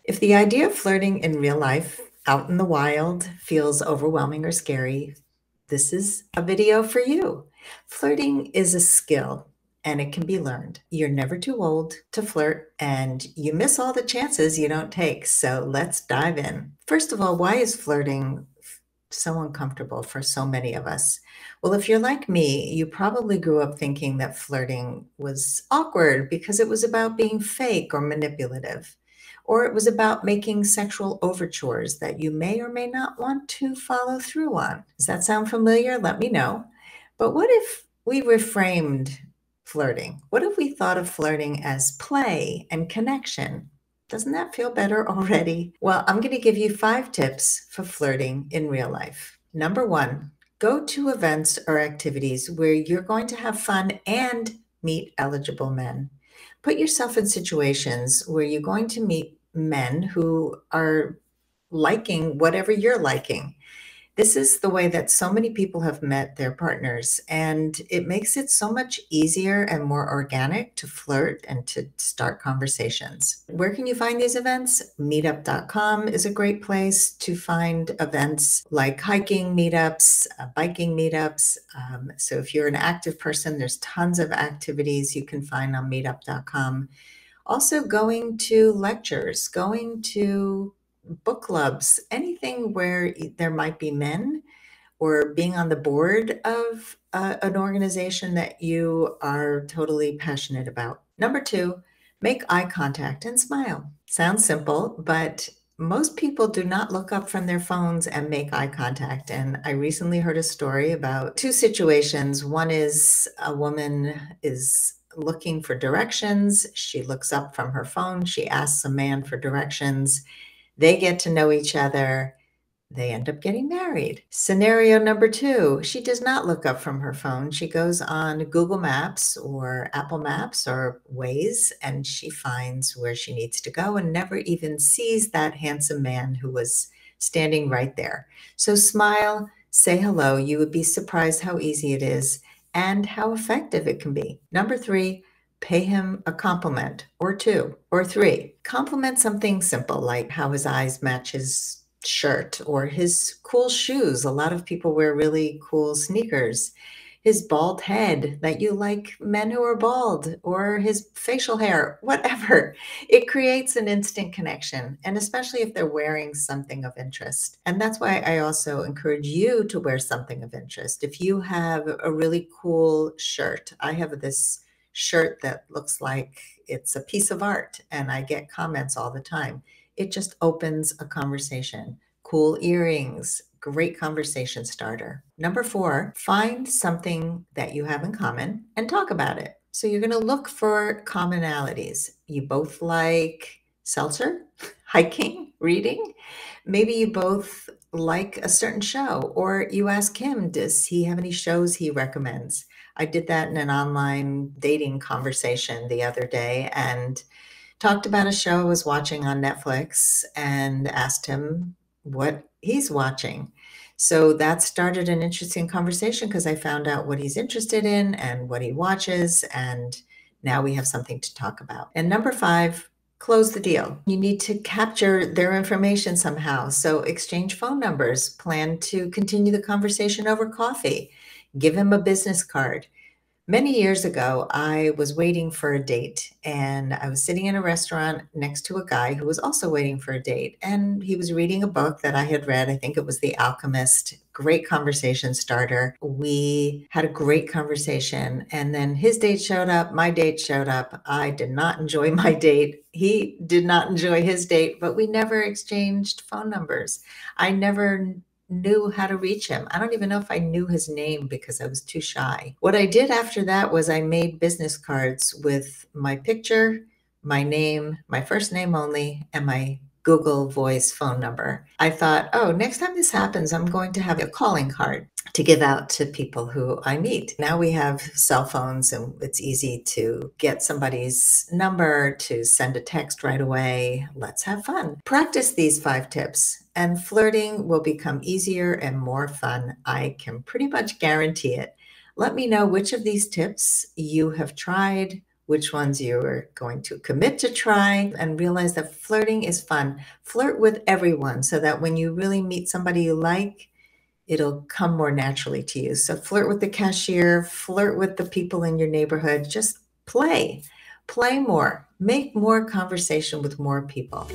If the idea of flirting in real life, out in the wild, feels overwhelming or scary, this is a video for you. Flirting is a skill and it can be learned. You're never too old to flirt and you miss all the chances you don't take. So let's dive in. First of all, why is flirting so uncomfortable for so many of us? Well, if you're like me, you probably grew up thinking that flirting was awkward because it was about being fake or manipulative, or it was about making sexual overtures that you may or may not want to follow through on. Does that sound familiar? Let me know. But what if we reframed flirting? What if we thought of flirting as play and connection? Doesn't that feel better already? Well, I'm going to give you 5 tips for flirting in real life. Number 1, go to events or activities where you're going to have fun and meet eligible men. Put yourself in situations where you're going to meet men who are liking whatever you're liking. This is the way that so many people have met their partners, and it makes it so much easier and more organic to flirt and to start conversations. Where can you find these events? Meetup.com is a great place to find events like hiking meetups, biking meetups. So if you're an active person, there's tons of activities you can find on meetup.com. Also, going to lectures, going to book clubs, anything where there might be men, or being on the board of an organization that you are totally passionate about. Number 2, make eye contact and smile. Sounds simple, but most people do not look up from their phones and make eye contact. And I recently heard a story about 2 situations. One is a woman is looking for directions. She looks up from her phone. She asks a man for directions. They get to know each other. They end up getting married. Scenario number 2, she does not look up from her phone. She goes on Google Maps or Apple Maps or Waze, and she finds where she needs to go and never even sees that handsome man who was standing right there. So smile, say hello. You would be surprised how easy it is and how effective it can be. Number 3, pay him a compliment or 2 or 3. Compliment something simple like how his eyes match his shirt or his cool shoes. A lot of people wear really cool sneakers. His bald head, that you like men who are bald, or his facial hair, whatever. It creates an instant connection, and especially if they're wearing something of interest. And that's why I also encourage you to wear something of interest. If you have a really cool shirt, I have this shirt that looks like it's a piece of art, and I get comments all the time. It just opens a conversation. Cool earrings, great conversation starter. Number 4, find something that you have in common and talk about it. So you're going to look for commonalities. You both like seltzer, hiking, reading. Maybe you both like a certain show, or you ask him, does he have any shows he recommends? I did that in an online dating conversation the other day and talked about a show I was watching on Netflix and asked him what he's watching. So that started an interesting conversation because I found out what he's interested in and what he watches, and now we have something to talk about. And number 5, close the deal. You need to capture their information somehow. So exchange phone numbers, plan to continue the conversation over coffee, give him a business card. Many years ago, I was waiting for a date, and I was sitting in a restaurant next to a guy who was also waiting for a date. And he was reading a book that I had read. I think it was The Alchemist. Great conversation starter. We had a great conversation. And then his date showed up, my date showed up. I did not enjoy my date. He did not enjoy his date, but we never exchanged phone numbers. I never knew how to reach him. I don't even know if I knew his name because I was too shy. What I did after that was I made business cards with my picture, my name, my first name only, and my Google Voice phone number. I thought, oh, next time this happens, I'm going to have a calling card to give out to people who I meet. Now we have cell phones and it's easy to get somebody's number, to send a text right away. Let's have fun. Practice these 5 tips and flirting will become easier and more fun. I can pretty much guarantee it. Let me know which of these tips you have tried, which ones you're going to commit to try, and realize that flirting is fun. Flirt with everyone so that when you really meet somebody you like, it'll come more naturally to you. So flirt with the cashier, flirt with the people in your neighborhood, just play more, make more conversation with more people.